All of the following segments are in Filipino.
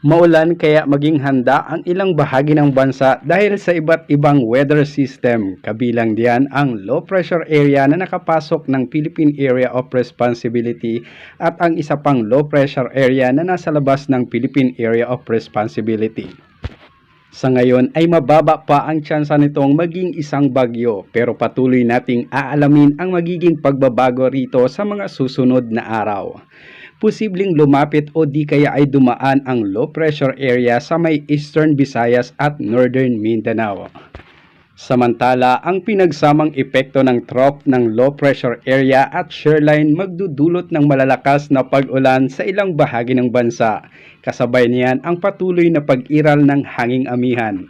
Maulan kaya maging handa ang ilang bahagi ng bansa dahil sa iba't ibang weather system. Kabilang diyan ang low pressure area na nakapasok ng Philippine Area of Responsibility at ang isa pang low pressure area na nasa labas ng Philippine Area of Responsibility. Sa ngayon ay mababa pa ang tsansa nitong maging isang bagyo, pero patuloy nating aalamin ang magiging pagbabago rito sa mga susunod na araw. Posibleng lumapit o di kaya ay dumaan ang low pressure area sa may Eastern Visayas at Northern Mindanao. Samantala, ang pinagsamang epekto ng trough ng low pressure area at shoreline magdudulot ng malalakas na pag-ulan sa ilang bahagi ng bansa. Kasabay niyan ang patuloy na pag-iral ng hanging amihan.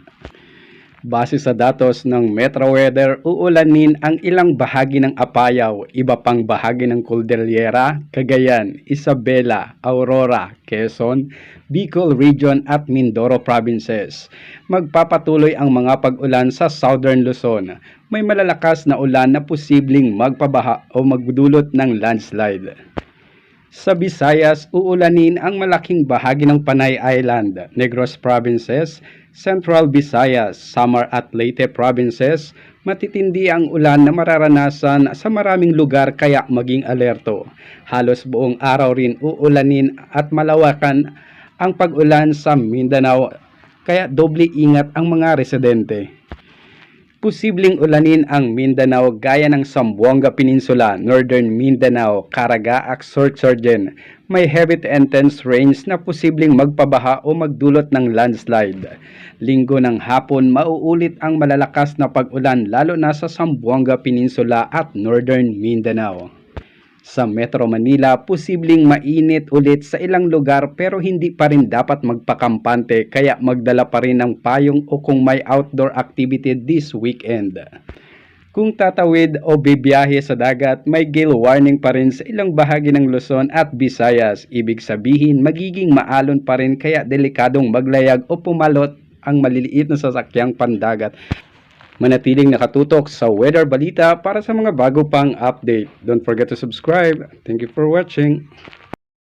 Base sa datos ng Metro Weather, uulanin ang ilang bahagi ng Apayao, iba pang bahagi ng Cordillera, Cagayan, Isabela, Aurora, Quezon, Bicol Region at Mindoro Provinces. Magpapatuloy ang mga pag-ulan sa Southern Luzon. May malalakas na ulan na posibleng magpabaha o magdulot ng landslide. Sa Visayas, uulanin ang malaking bahagi ng Panay Island, Negros Provinces, Central Visayas, Samar at Leyte Provinces. Matitindi ang ulan na mararanasan sa maraming lugar kaya maging alerto. Halos buong araw rin uulanin at malawakan ang pag-ulan sa Mindanao kaya doble ingat ang mga residente. Posibleng ulanin ang Mindanao gaya ng Zamboanga Peninsula, Northern Mindanao, Caraga at Sorsogon. May heavy to intense rains na posibleng magpabaha o magdulot ng landslide. Linggo ng hapon, mauulit ang malalakas na pag-ulan lalo na sa Zamboanga Peninsula at Northern Mindanao. Sa Metro Manila, posibleng mainit ulit sa ilang lugar pero hindi pa rin dapat magpakampante kaya magdala pa rin ng payong o kung may outdoor activity this weekend. Kung tatawid o bibiyahe sa dagat, may gale warning pa rin sa ilang bahagi ng Luzon at Visayas. Ibig sabihin, magiging maalon pa rin kaya delikadong maglayag o pumalot ang maliliit na sasakyang pandagat. Manatiling nakatutok sa Weather Balita para sa mga bago pang update. Don't forget to subscribe. Thank you for watching.